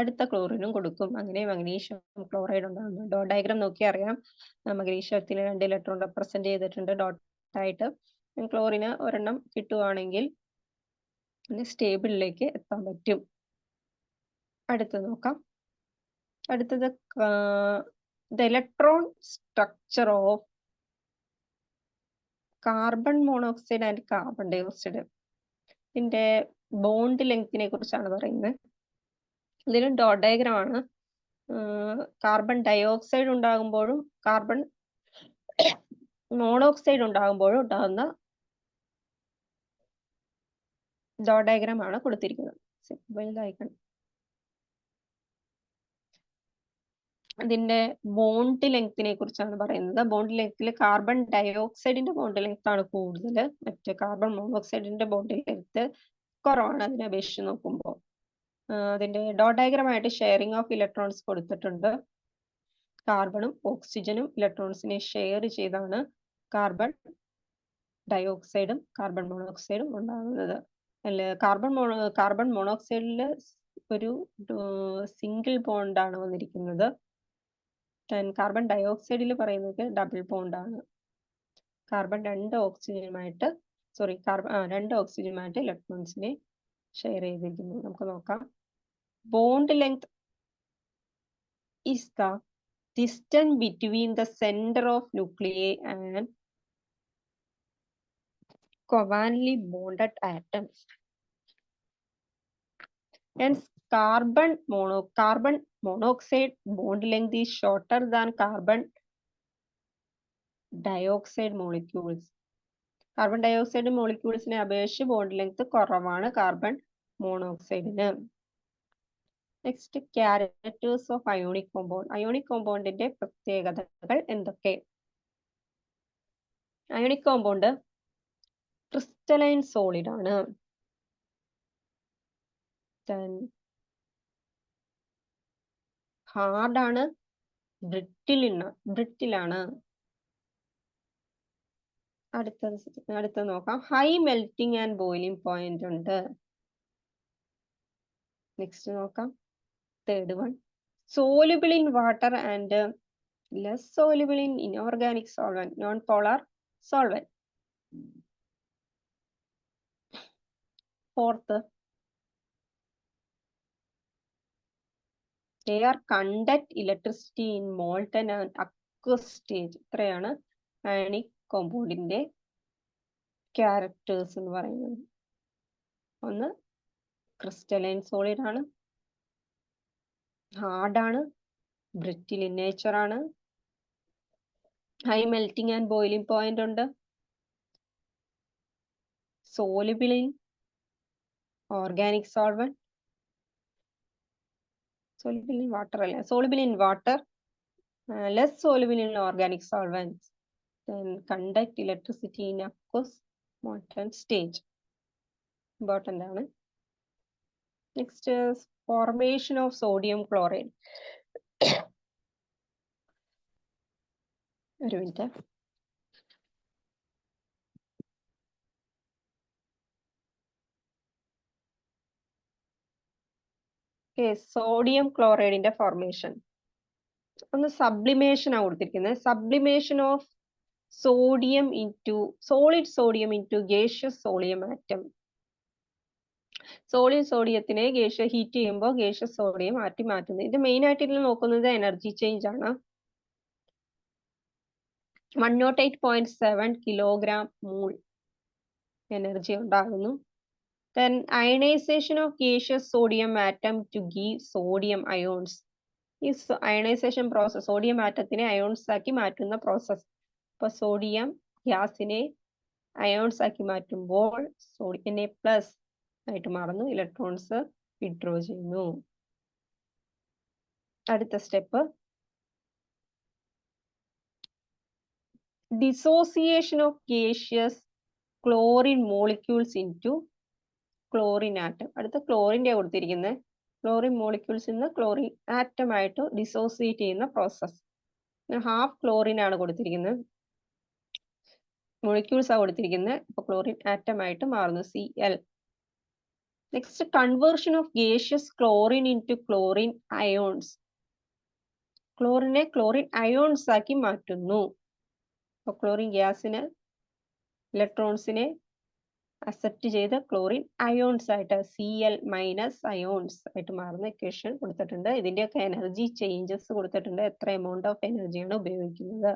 അടുത്ത ക്ലോറിനും കൊടുക്കും. അങ്ങനെ മഗ്നീഷ്യം ക്ലോറൈഡ് ഉണ്ടാകുന്നു. ഡോട്ട് ഡയഗ്രാം നോക്കിയാൽ അറിയാം. മഗ്നീഷ്യത്തിന് 2 ഇലക്ട്രോൺ റെപ്രസെന്റ് ചെയ്തിട്ടുണ്ട് ഡോട്ട് ആയിട്ട്. ക്ലോറിന് ഒരെണ്ണം കിട്ടുവാണെങ്കിൽ സ്റ്റേബിളിലേക്ക് എത്താൻ പറ്റും. അടുത്തത് നോക്കാം. അടുത്തത് the electron structure of carbon monoxide and carbon dioxide. ഇതിന്റെ ബോണ്ട് ലെങ്തിനെ കുറിച്ചാണ് പറയുന്നത്. ഇതിലും ഡോട്ട് ഡയഗ്രാം ആണ്. കാർബൺ ഡയോക്സൈഡ് ഉണ്ടാകുമ്പോഴും കാർബൺ മോണോക്സൈഡ് ഉണ്ടാകുമ്പോഴും ഉണ്ടാകുന്ന ഡോട്ട് ഡയഗ്രാം ആണ് കൊടുത്തിരിക്കുന്നത്. വലുതായിക്കണം. അതിന്റെ ബോണ്ട് ലെങ്തിനെ കുറിച്ചാണ് പറയുന്നത്. ബോണ്ട് ലെങ്ത്തിൽ കാർബൺ ഡയോക്സൈഡിന്റെ ബോണ്ട് ലെങ്ത് ആണ് കൂടുതൽ. മറ്റേ കാർബൺ മോണോക്സൈഡിന്റെ ബോണ്ട് ലെങ്ത് കുറവാണ് അതിനെ അപേക്ഷിച്ച് നോക്കുമ്പോൾ. അതിന്റെ ഡോട്ട് ഡയഗ്രാം ആയിട്ട് ഷെയറിംഗ് ഓഫ് ഇലക്ട്രോൺസ് കൊടുത്തിട്ടുണ്ട്. കാർബണും ഓക്സിജനും ഇലക്ട്രോൺസിനെ ഷെയർ ചെയ്താണ് കാർബൺ ഡയോക്സൈഡും കാർബൺ മോണോക്സൈഡും ഉണ്ടാകുന്നത്. കാർബൺ മോണോക്സൈഡിൽ ഒരു സിംഗിൾ ബോണ്ടാണ് വന്നിരിക്കുന്നത്. കാർബൺ ഡയോക്സൈഡിൽ പറയുന്നത് ഡബിൾ ബോണ്ട് ആണ്. കാർബൺ 2 ഓക്സിജനുമായിട്ട് ഇലക്ട്രോൺസിനെ ഷെയർ ചെയ്തിരിക്കുന്നു. നമുക്ക് നോക്കാം. Bond length is the distance between the centre of nuclei and covalently bonded atoms. Hence, carbon monoxide bond length is shorter than carbon dioxide molecules. Carbon dioxide മോളിക്യൂൾസിനെ അപേക്ഷിച്ച് ബോണ്ട് ലെങ്ത് കുറവാണ് കാർബൺ മോണോക്സൈഡിന്. Next, characters of ionic compound. Ionic കോമ്പൗണ്ടിന്റെ പ്രത്യേകതകൾ എന്തൊക്കെ? അയോണിക് കോമ്പൗണ്ട് ക്രിസ്റ്റലൈൻ സോളിഡ് ആണ്. ഹാർഡ് ആണ്, ബ്രിട്ടിലാണ്. അടുത്തത് നോക്കാം. High melting and boiling point ഉണ്ട്. നെക്സ്റ്റ് നോക്കാം. Third one, soluble in water and less soluble in inorganic solvent, non-polar solvent. Fourth, they are conduct electricity in molten and aqueous stage. ഇത്രയാണ് അയോണിക് കോമ്പൗണ്ടിന്റെ ക്യാരക്ടേഴ്സ് എന്ന് പറയുന്നത്. ഒന്ന്, ക്രിസ്റ്റലൈൻ സോളിഡ് ആണ്, ഹാർഡ് ആണ്, ബ്രിറ്റിൽ ഇൻ നേച്ചർ ആണ്, high melting and boiling point ഉണ്ട്, soluble in organic solvent, soluble in water അല്ല, soluble in water, less soluble in organic solvents, then conduct electricity in aqueous molten stage. Important ആണ്. Next is formation of sodium chloride. ഒരു minute. Okay, sodium chloride in the formation. ഒന്ന് sublimation ആണ് കൊടുത്തിരിക്കുന്നത്. Sublimation of sodium into solid sodium into gaseous sodium atom. Solid സോഡിയത്തിനെ ഹീറ്റ് ചെയ്യുമ്പോൾ ഗേഷ്യസ് സോഡിയം മാറ്റുന്നത്. ഇത് മെയിൻ ആയിട്ട് ഇതിൽ നോക്കുന്നത് എനർജി ചേഞ്ച് ആണ്. 108.7 കിലോഗ്രാം മൂൾ എനർജി ഉണ്ടാകുന്നു. Then ionization of gaseous sodium atom to give sodium ions. ഈ അയണൈസേഷൻ പ്രോസസ് സോഡിയം ആറ്റത്തിനെ അയോൺസ് ആക്കി മാറ്റുന്ന പ്രോസസ്. ഇപ്പൊ സോഡിയം ഗ്യാസിനെ അയോൺസ് ആക്കി മാറ്റുമ്പോൾ Na പ്ലസ് ആയിട്ട് മാറുന്നു, ഇലക്ട്രോൺസ് വിഡ്രോ ചെയ്യുന്നു. അടുത്ത step dissociation of gaseous chlorine molecules into chlorine atom. അടുത്ത ക്ലോറിന്റെ കൊടുത്തിരിക്കുന്നത്. ക്ലോറിൻ മോളിക്യൂൾസ് ഇന്ന് ക്ലോറിൻ ആറ്റം ആയിട്ട് ഡിസോസിയേറ്റ് ചെയ്യുന്ന പ്രോസസ്. ഹാഫ് ക്ലോറിൻ ആണ് കൊടുത്തിരിക്കുന്നത്, മോളിക്യൂൾസ് ആണ് കൊടുത്തിരിക്കുന്നത്. ഇപ്പൊ ക്ലോറിൻ ആറ്റം ആയിട്ട് മാറുന്നു, Cl. Next conversion of gaseous chlorine into chlorine ions. ക്ലോറിനെ ക്ലോറിൻ അയോൺസ് ആക്കി മാറ്റുന്നു. അപ്പൊ ക്ലോറിൻ ഗ്യാസിന് ഇലക്ട്രോൺസിനെ അക്സെപ്റ്റ് ചെയ്ത് ക്ലോറിൻ അയോൺസ് ആയിട്ട് Cl മൈനസ് അയോൺസ് ആയിട്ട് മാറുന്ന ഇക്വേഷൻ കൊടുത്തിട്ടുണ്ട്. ഇതിന്റെയൊക്കെ എനർജി ചേഞ്ചസ് കൊടുത്തിട്ടുണ്ട്, എത്ര എമൗണ്ട് ഓഫ് എനർജിയാണ് ഉപയോഗിക്കുന്നത്.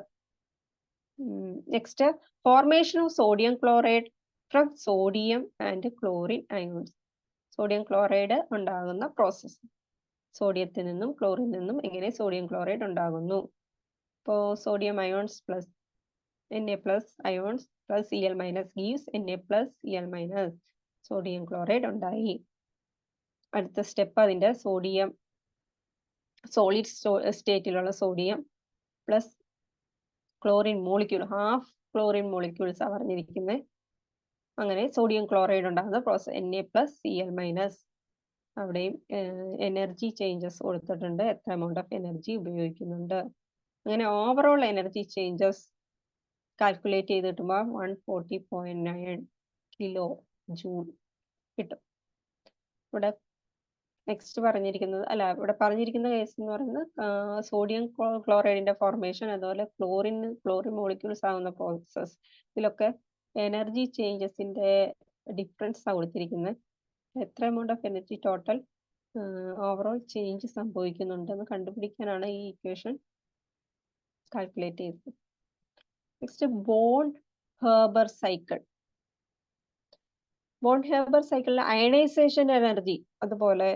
Next formation of sodium chloride from sodium and chlorine ions. Sodium ക്ലോറൈഡ് ഉണ്ടാകുന്ന പ്രോസസ്. സോഡിയത്തിൽ നിന്നും ക്ലോറിൻ നിന്നും എങ്ങനെ സോഡിയം ക്ലോറൈഡ് ഉണ്ടാകുന്നു. ഇപ്പോ sodium ions plus Na plus ions plus Cl minus gives Na plus Cl minus. Sodium chloride ഉണ്ടായി. അടുത്ത സ്റ്റെപ്പ് അതിന്റെ സോഡിയം സോളിഡ് സ്റ്റേറ്റിലുള്ള sodium plus chlorine molecule, half chlorine molecules ആണ് പറഞ്ഞിരിക്കുന്നത്. അങ്ങനെ സോഡിയം ക്ലോറൈഡ് ഉണ്ടാകുന്ന process Na plus Cl minus. അവിടെയും എനർജി ചേഞ്ചസ് കൊടുത്തിട്ടുണ്ട്, എത്ര എമൗണ്ട് ഓഫ് എനർജി ഉപയോഗിക്കുന്നുണ്ട്. അങ്ങനെ ഓവറോൾ എനർജി ചേഞ്ചസ് കാൽക്കുലേറ്റ് ചെയ്ത് കിട്ടുമ്പോൾ 140.9 കിലോ ജൂൾ കിട്ടും. ഇവിടെ നെക്സ്റ്റ് പറഞ്ഞിരിക്കുന്നത് പറഞ്ഞിരിക്കുന്ന കേസ് എന്ന് പറയുന്നത് സോഡിയം ക്ലോറൈഡിന്റെ ഫോർമേഷൻ, അതുപോലെ ക്ലോറിൻ മോളിക്യൂൾസ് ആവുന്ന പ്രോസസ്. ഇതിലൊക്കെ എനർജി ചേഞ്ചസിന്റെ ഡിഫറൻസ് ആണ് കൊടുത്തിരിക്കുന്നത്. എത്ര amount of energy total overall change സംഭവിക്കുന്നുണ്ടെന്ന് കണ്ടുപിടിക്കാനാണ് ഈ ഇക്വേഷൻ കാൽക്കുലേറ്റ് ചെയ്തത്. Next bond Haber cycle. Bond Haber സൈക്കിളിലെ അയണൈസേഷൻ എനർജി, അതുപോലെ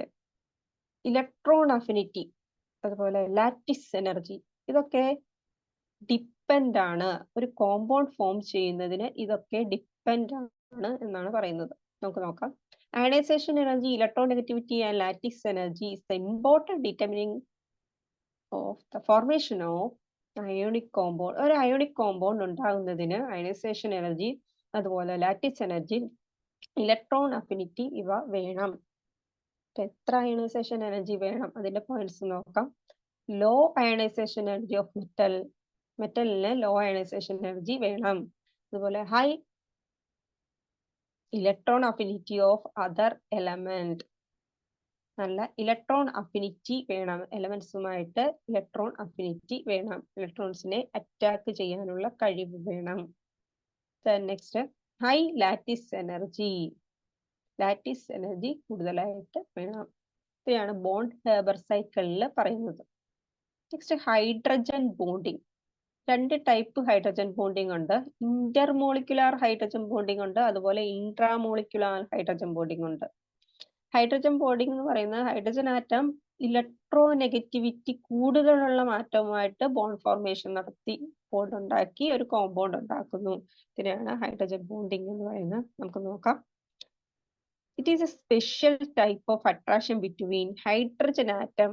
ഇലക്ട്രോൺ അഫിനിറ്റി, അതുപോലെ ലാറ്റിസ് എനർജി, ഇതൊക്കെ ഡിപ്പെൻഡ് ആണ്. ഒരു കോമ്പൗണ്ട് ഫോം ചെയ്യുന്നതിന് ഇതൊക്കെ ഡിപ്പെൻഡ് ആണ് എന്നാണ് പറയുന്നത്. നമുക്ക് നോക്കാം. Ionization energy, electron negativity and lattice energy is the important determining of the formation of ionic compound. ഒരു അയോണിക് കോമ്പൗണ്ട് ഉണ്ടാകുന്നതിന് അയണൈസേഷൻ എനർജി, അതുപോലെ ലാറ്റിസ് എനർജി, ഇലക്ട്രോൺ അഫിനിറ്റി ഇവ വേണം. എത്ര അയണൈസേഷൻ എനർജി വേണം, അതിന്റെ പോയിന്റ്സ് നോക്കാം. ലോ അയണൈസേഷൻ എനർജി ഓഫ് മെറ്റലിന് ലോ അയണൈസേഷൻ എനർജി വേണം. അതുപോലെ high electron affinity of other element. നല്ല ഇലക്ട്രോൺ അഫിനിറ്റി വേണം, എലമെന്റ്സുമായിട്ട് ഇലക്ട്രോൺ അഫിനിറ്റി വേണം, ഇലക്ട്രോൺസിനെ അറ്റാക്ക് ചെയ്യാനുള്ള കഴിവ് വേണം. Next high lattice energy, lattice energy കൂടുതലായിട്ട് വേണം. ഇതാണ് ബോണ്ട് ഹെർബർ സൈക്കിളിൽ പറയുന്നത്. Next hydrogen bonding. രണ്ട് ടൈപ്പ് ഹൈഡ്രജൻ ബോണ്ടിങ് ഉണ്ട്. ഇന്റർമോളിക്കുലാർ ഹൈഡ്രജൻ ബോണ്ടിങ് ഉണ്ട്, അതുപോലെ ഇൻട്രാമോളിക്കുലാർ ഹൈഡ്രജൻ ബോണ്ടിങ് ഉണ്ട്. ഹൈഡ്രജൻ ബോണ്ടിങ് എന്ന് പറയുന്നത് ഹൈഡ്രജൻ ആറ്റം ഇലക്ട്രോ നെഗറ്റിവിറ്റി കൂടുതലുള്ള ആറ്റവുമായിട്ട് ബോണ്ട് ഫോർമേഷൻ നടത്തി ബോണ്ട് ഉണ്ടാക്കി ഒരു കോമ്പൗണ്ട് ഉണ്ടാക്കുന്നു. ഇതിനെയാണ് ഹൈഡ്രജൻ ബോണ്ടിങ് എന്ന് പറയുന്നത്. നമുക്ക് നോക്കാം. It is A special type of attraction between hydrogen atom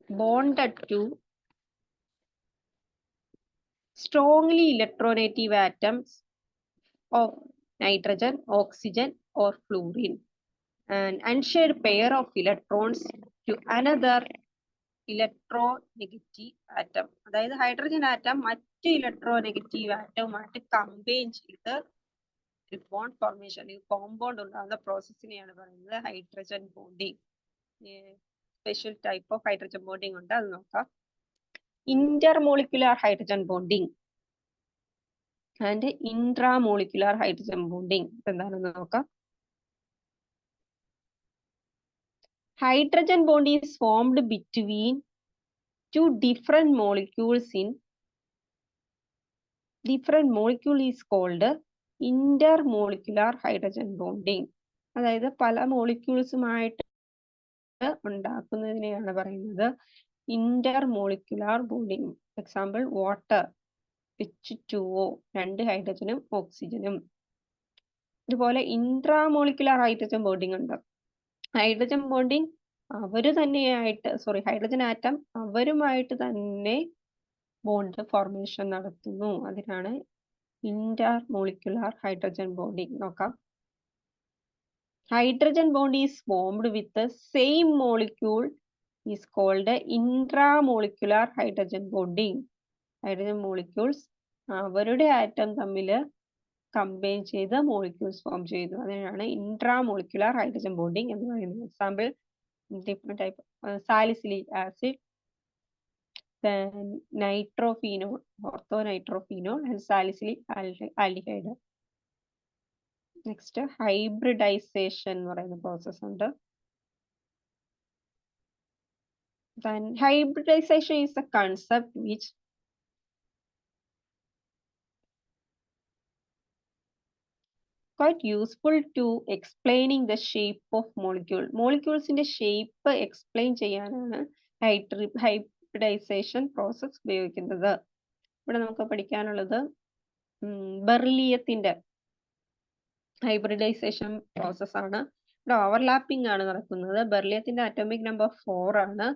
bonded to strongly electronegative atoms of nitrogen, oxygen or fluorine. An unshared pair of electrons to another electronegative atom. അതായത് ഹൈഡ്രജൻ ആറ്റം മറ്റ് ഇലക്ട്രോനെഗറ്റീവ് ആറ്റവുമായിട്ട് കമ്പൈൻ ചെയ്ത് ഒരു ബോണ്ട് ഫോർമേഷൻ അല്ലെങ്കിൽ കോമ്പൗണ്ട് ഉണ്ടാകുന്ന പ്രോസസ്സിനെയാണ് പറയുന്നത് hydrogen bonding. Special type of hydrogen bonding ഉണ്ട്, അത് നോക്കാം. Intermolecular hydrogen bonding and intramolecular hydrogen bonding എന്താണെന്ന് നോക്കാം. Hydrogen bond is formed between two different molecules in different molecule is called intermolecular hydrogen bonding. അതായത് പല മോളിക്യൂൾസുമായിട്ട് ഉണ്ടാക്കുന്നതിനെയാണ് പറയുന്നത് intermolecular bonding. Example water H2O, 2 ഹൈഡ്രജനും ഓക്സിജനും. ഇതുപോലെ ഇൻട്രാമോളിക്കുലാർ ഹൈഡ്രജൻ ബോണ്ടിങ് ഉണ്ട്. ഹൈഡ്രജൻ ബോണ്ടിങ് ഹൈഡ്രജൻ ആറ്റം അവരുമായിട്ട് തന്നെ ബോണ്ട് ഫോർമേഷൻ നടത്തുന്നു, അതിനാണ് ഇന്റർമോളിക്കുലാർ ഹൈഡ്രജൻ ബോണ്ടിങ്. നോക്കാം. Hydrogen bond is formed with same molecule is called intramolecular hydrogen bonding. Hydrogen molecules അവരുടെ ആറ്റം തമ്മിൽ കമ്പൈൻ ചെയ്ത് മോളിക്യൂൾസ് ഫോം ചെയ്തു, അതിനാണ് ഇൻട്രാമോളിക്കുലാർ ഹൈഡ്രജൻ ബോണ്ടിങ് എന്ന് പറയുന്നത്. Example different type salicylic acid, then nitrophenol, orthonitrophenol and salicylic aldehyde. Next hybridization എന്ന് പറയുന്ന പ്രോസസ് ഉണ്ട്. Then hybridization is a concept which quite useful to explaining the shape of molecule. Molecules in the shape explain ചെയ്യാനാണ് hybridization process ഉപയോഗിക്കുന്നത്. ഇവിടെ നമുക്ക് പഠിക്കാനുള്ളത് ബെർലിയത്തിന്റെ ഹൈബ്രിഡൈസേഷൻ പ്രോസസ് ആണ്. ഇവിടെ ഓവർലാപ്പിംഗ് ആണ് നടക്കുന്നത്. ബെർലിയത്തിന്റെ അറ്റോമിക് നമ്പർ 4 ആണ്.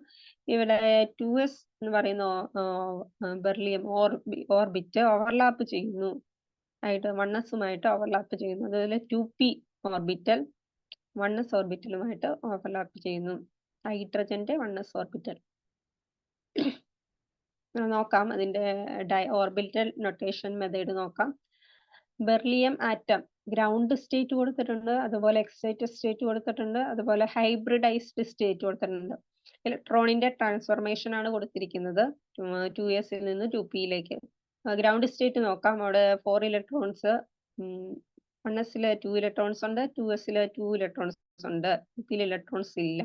ഇവിടെ 2s എന്ന് പറയുന്ന ബെർലിയം ഓർബിറ്റ് ഓവർലാപ്പ് ചെയ്യുന്നു, 1s ഓവർലാപ്പ് ചെയ്യുന്നു. അതുപോലെ 2p ഓർബിറ്റൽ 1s ഓർബിറ്റലുമായിട്ട് ഓവർലാപ്പ് ചെയ്യുന്നു. ഹൈഡ്രജന്റെ 1s ഓർബിറ്റൽ നോക്കാം. അതിന്റെ ഓർബിറ്റൽ നൊട്ടേഷൻ മെത്തേഡ് നോക്കാം. ബെർലിയം ആറ്റം ഗ്രൗണ്ട് സ്റ്റേറ്റ് കൊടുത്തിട്ടുണ്ട്, അതുപോലെ എക്സൈറ്റഡ് സ്റ്റേറ്റ് കൊടുത്തിട്ടുണ്ട്, അതുപോലെ ഹൈബ്രിഡൈസ്ഡ് സ്റ്റേറ്റ് കൊടുത്തിട്ടുണ്ട്. ഇലക്ട്രോണിന്റെ ട്രാൻസ്ഫോർമേഷൻ ആണ് കൊടുത്തിരിക്കുന്നത് 2s നിന്ന് 2p. ഗ്രൗണ്ട് സ്റ്റേറ്റ് നോക്കാം. അവിടെ 4 ഇലക്ട്രോൺസ്, 1s 2 ഇലക്ട്രോൺസ് ഉണ്ട്, 2s 2 ഇലക്ട്രോൺസ് ഉണ്ട്, 2p ഇലക്ട്രോൺസ് ഇല്ല.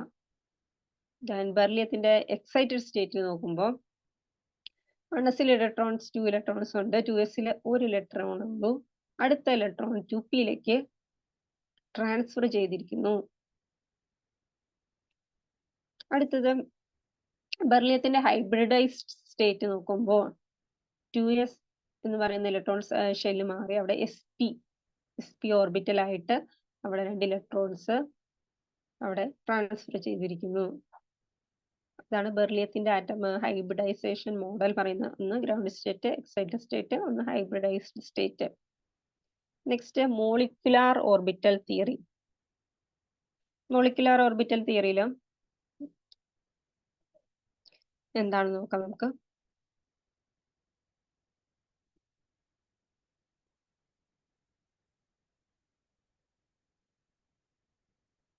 ബെർലിയത്തിന്റെ എക്സൈറ്റഡ് സ്റ്റേറ്റ് നോക്കുമ്പോൾ 1s ഇലക്ട്രോൺസ് 2 ഇലക്ട്രോൺസ് ഉണ്ട്, 2s 1 ഇലക്ട്രോൺ ഉള്ളൂ. അടുത്ത ഇലക്ട്രോൺ 2p ട്രാൻസ്ഫർ ചെയ്തിരിക്കുന്നു. അടുത്തത് ബെർലിയത്തിന്റെ ഹൈബ്രിഡൈസ്ഡ് സ്റ്റേറ്റ് നോക്കുമ്പോൾ 2s എന്ന് പറയുന്ന ഇലക്ട്രോൺസ് ഷെല്ല് മാറി അവിടെ sp ഓർബിറ്റൽ ആയിട്ട് അവിടെ 2 ഇലക്ട്രോൺസ് അവിടെ ട്രാൻസ്ഫർ ചെയ്തിരിക്കുന്നു. അതാണ് ബെർലിയത്തിന്റെ ആറ്റം ഹൈബ്രിഡൈസേഷൻ മോഡൽ പറയുന്ന. ഒന്ന് ഗ്രൗണ്ട് സ്റ്റേറ്റ്, എക്സൈറ്റഡ് സ്റ്റേറ്റ്, ഒന്ന് hybridised state. Next molecular orbital theory. Molecular orbital തിയറിയിൽ എന്താണെന്ന് നോക്കാം നമുക്ക്.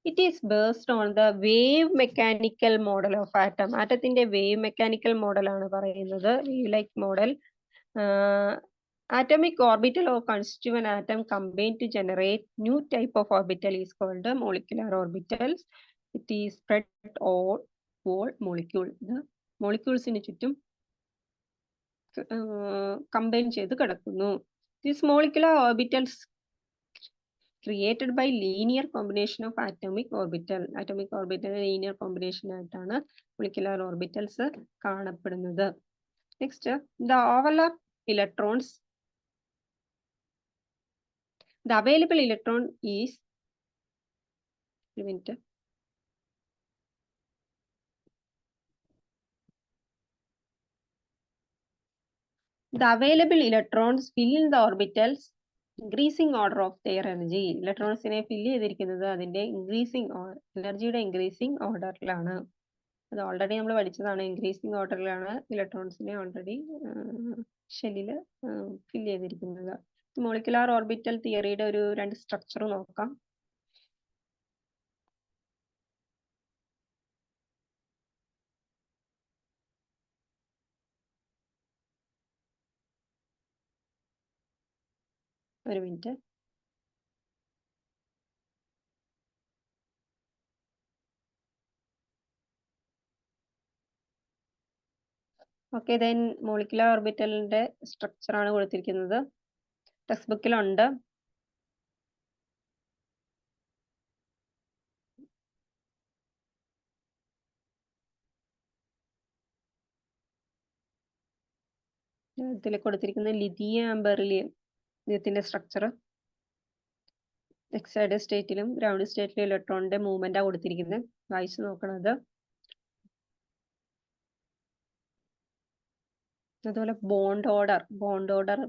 It is based on the wave mechanical model of atom. ആറ്റത്തിന്റെ വേവ് മെക്കാനിക്കൽ മോഡൽ ആണ് പറയുന്നത്, wave like model. Atomic orbital or constituent atom combine to generate new type of orbital is called molecular orbitals. It is spread all molecule. The molecules in ചുറ്റും combine ചെയ്ത് കിടക്കുന്നു. These molecular orbitals created by linear combination of atomic orbital. Atomic orbital linear combination ആയിട്ടാണ് molecular orbitals കാണപ്പെടുന്നത്. Next, the overlap electrons. The available electron is the available electrons fill in the orbitals increasing order of their energy. Electrons fill ചെയ്തിരിക്കുന്നത് അതിന്റെ increasing energy increasing order ലാണ്. അത് ഓൾറെഡി നമ്മൾ പഠിച്ചതാണ്. ഇൻക്രീസിങ് ഓർഡറിലാണ് ഇലക്ട്രോൺസിനെ ഓൾറെഡി ഷെല്ലിൽ ഫിൽ ചെയ്തിരിക്കുന്നത്. മോളിക്കുലാർ ഓർബിറ്റൽ തിയറിയുടെ ഒരു 2 സ്ട്രക്ചർ നോക്കാം. ഒരു മിനിറ്റ്. ഓക്കെ, ദെൻ മോളിക്കുലാർ ഓർബിറ്റലിന്റെ സ്ട്രക്ചർ ആണ് കൊടുത്തിരിക്കുന്നത്. ടെക്സ്റ്റ് ബുക്കിലുണ്ട്. ഇതിൽ കൊടുത്തിരിക്കുന്ന ലിഥിയം ബെറിലിയം ഇതിന്റെ സ്ട്രക്ചർ എക്സൈഡ് സ്റ്റേറ്റിലും ഗ്രൗണ്ട് സ്റ്റേറ്റിലും ഇലക്ട്രോണിന്റെ മൂവ്മെന്റ് ആണ് കൊടുത്തിരിക്കുന്നത്. വായിച്ചു നോക്കണത്. അതുപോലെ ബോണ്ട് ഓർഡർ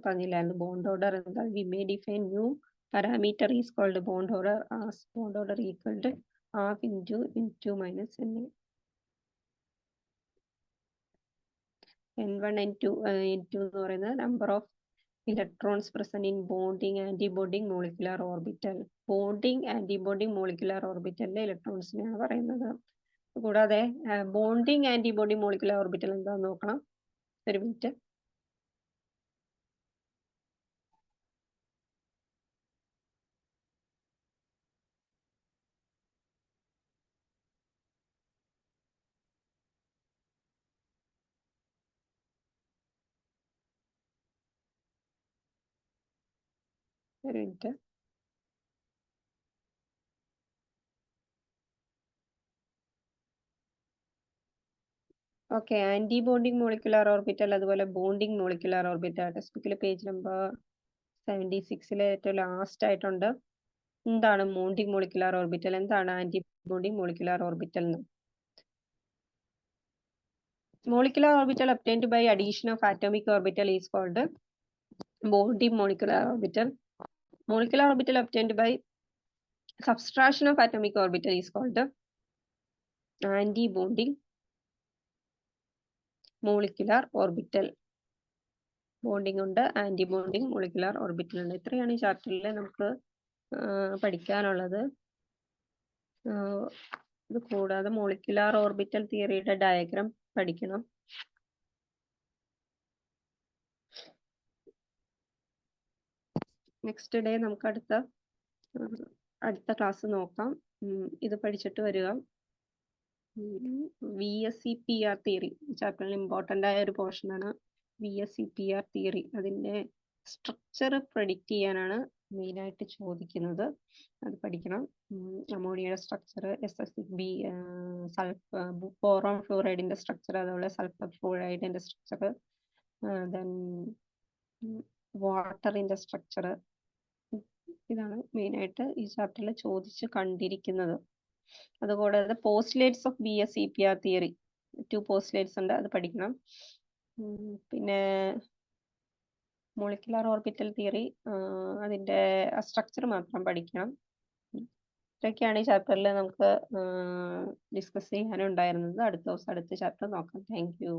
പറഞ്ഞില്ലായിരുന്നു. ബോണ്ട് ഓർഡർ എന്താ? We may define new parameter is called bond order as bond order equal to half into minus N1 N2 എന്ന് പറയുന്നത് number of electrons present in bonding antibonding molecular orbital. Bonding antibonding molecular ഓർബിറ്റലിലെ ഇലക്ട്രോൺസിനെയാണ് പറയുന്നത്. കൂടാതെ ബോണ്ടിങ് ആന്റിബോണ്ടിങ് മോളിക്കുലാർ ഓർബിറ്റൽ എന്താന്ന് നോക്കണം. ഒരു മിനിറ്റ്. ഒരു minute. Okay, anti bonding molecular orbital അതുപോലെ ബോണ്ടിങ് മോളിക്കുലാർ ഓർബിറ്റൽ ടെക്സ്റ്റ് ബുക്കിൽ പേജ് നമ്പർ 76 ഏറ്റവും ലാസ്റ്റ് ആയിട്ടുണ്ട്. എന്താണ് ബോണ്ടിങ് മോളിക്കുലാർ ഓർബിറ്റൽ? എന്താണ് anti bonding molecular orbital? Molecular orbital obtained by addition of atomic orbital is called bonding molecular orbital. Molecular orbital obtained by subtraction of atomic orbital is called anti-bonding molecular orbital. Bonding ഉണ്ട്, ആന്റി ബോണ്ടിങ് മോളിക്കുലാർ ഓർബിറ്റൽ ഉണ്ട്. ഇത്രയാണ് ഈ ചാപ്റ്ററിൽ നമുക്ക് പഠിക്കാനുള്ളത്. ഇത് കൂടാതെ മോളിക്കുലാർ ഓർബിറ്റൽ തിയറിയുടെ ഡയഗ്രാം പഠിക്കണം. നെക്സ്റ്റ് ഡേ നമുക്ക് അടുത്ത ക്ലാസ് നോക്കാം. ഇത് പഠിച്ചിട്ട് വരിക. VSEPR തിയറി ചാപ്റ്ററിൽ ഇമ്പോർട്ടൻ്റ് ആയ ഒരു പോർഷനാണ് VSEPR തിയറി. അതിൻ്റെ സ്ട്രക്ചർ പ്രെഡിക്റ്റ് ചെയ്യാനാണ് മെയിനായിട്ട് ചോദിക്കുന്നത്. അത് പഠിക്കണം. അമോണിയയുടെ സ്ട്രക്ചർ, SSB, ബോറോൺ ഫ്ലൂറൈഡിന്റെ സ്ട്രക്ചർ, അതുപോലെ സൾഫർ ഫ്ലൂറൈഡിന്റെ സ്ട്രക്ചർ, ദെൻ വാട്ടറിന്റെ സ്ട്രക്ചർ. ഇതാണ് മെയിനായിട്ട് ഈ ചാപ്റ്ററിൽ ചോദിച്ച് കണ്ടിരിക്കുന്നത്. അതുകൂടാതെ postulates of VSEPR theory 2 postulates ഉണ്ട്, അത് പഠിക്കണം. പിന്നെ മോളിക്കുലാർ ഓർബിറ്റൽ തിയറി അതിൻ്റെ സ്ട്രക്ചർ മാത്രം പഠിക്കണം. ഇതൊക്കെയാണ് ഈ ചാപ്റ്ററിൽ നമുക്ക് ഡിസ്കസ് ചെയ്യാനുണ്ടായിരുന്നത്. അടുത്ത ദിവസം അടുത്ത ചാപ്റ്റർ നോക്കാം. Thank you.